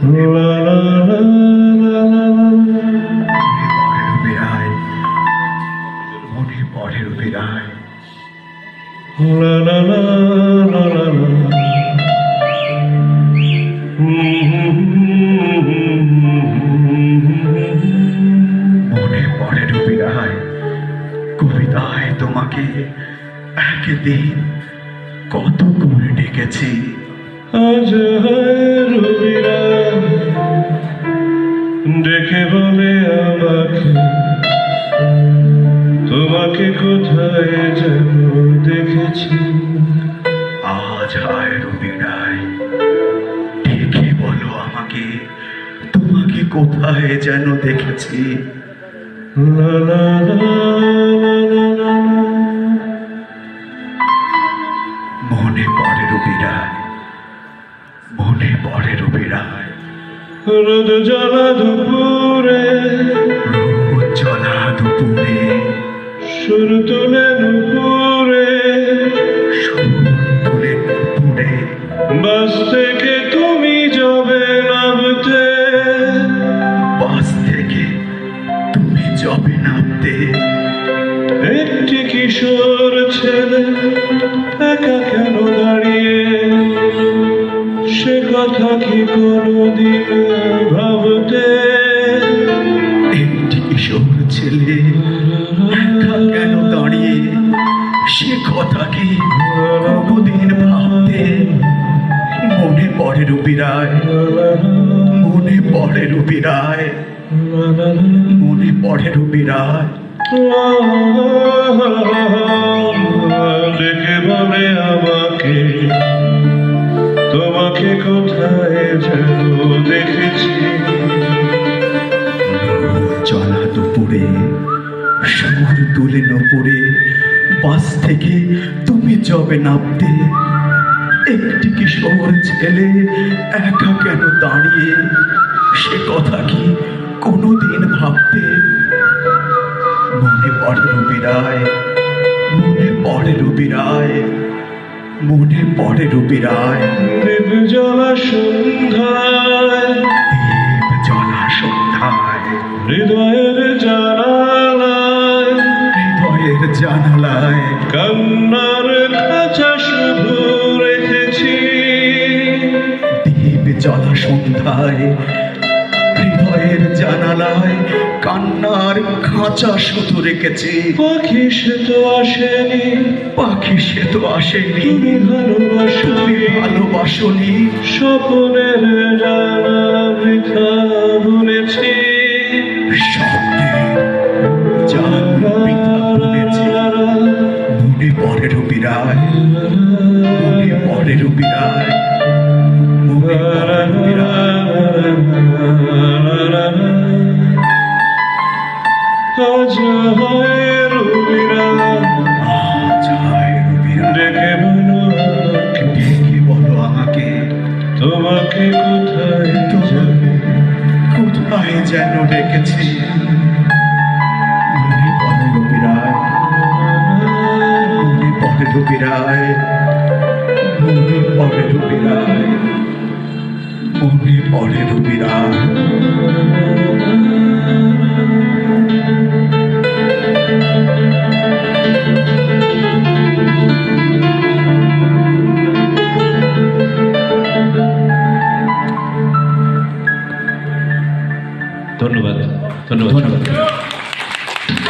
মনে পড়ে রবিরায় মনে পড়ে রবিরায় কবিতায় তোমাকে একদিন কত করে ডেকেছি। আজ রবিরায় ডেকে বলে আমাকে তোমাকে কোথায় যেন দেখেছি। আজ হায় রবিরায় ডেকে বলো আমাকে তোমাকে কোথায় যেন দেখেছি। লা লা লা লা লা। মনে পড়ে রবিরায়, মনে পড়ে রবিরায় রোদ জ্বালা দুপুরে, রোদ জ্বলা দুপুরে সুর তুলে নুপুরে, সুর তুলে নুপুরে বাস থেকে তুমি যাবে নামতে, বাস থেকে তুমি যাবে নামতে। একটি কিশোর ছেলে একা কেন দাঁড়িয়ে, সে কথা কি কোনোদিন ভাবতে। একটি কিশোর ছেলে একা কেন দাঁড়িয়ে, সে কথা কি কোনোদিন ভাবতে। মনে পড়ে রবিরায়, মনে পড়ে রবিরায়, মনে পড়ে রবিরায়। ডেকে বলে আমাকে তোমাকে কোথায় যেন দেখেছি। চলা দুপুরে সুর তুলে নুপুরে, বাস থেকে তুমি যাবে নামতে। একটি কিশোর ছেলে একা কেন দাঁড়িয়ে, সে কথা কি কোনোদিন ভাবতে। মনে পড়ে রবিরায়, মনে পড়ে রবিরায়, মনে পড়ে রবিরায়। দীপ জ্বালা সন্ধ্যায়, দীপ জ্বলা সন্ধ্যায় হৃদয়ের জানালায়, হৃদয়ের জানালায় কান্নার খাঁচা শুধু রেখেছি। দীপ জ্বলা সন্ধ্যায় হৃদয়ের জানালায় কান্নার খাঁচা শুধু রেখেছি। পাখি সে তো আসেনি, পাখি সে তো আসেনি, তুমি তুমি ভালোবাসনি। স্বপ্নের জানা বৃথা বুনেছি। স্বপ্নের জানা বৃথা বুনেছি। মনে পড়ে রবিরায়, মনে পড়ে রবিরায়, মনে পড়ে রবিরায়। আজ হয় রবিরায়, আজ হায় রবিরায় ডেকে বলো ডেকে বলো আমাকে তোমাকে কোথায় তোমাকে কোথায় যেন ডেকেছি। মনে পড়ে রবিরায়, মনে পড়ে রবিরায়, মনে পড়ে রবিরায়, মনে পড়ে রবিরায়। ধন্যবাদ, ধন্যবাদ।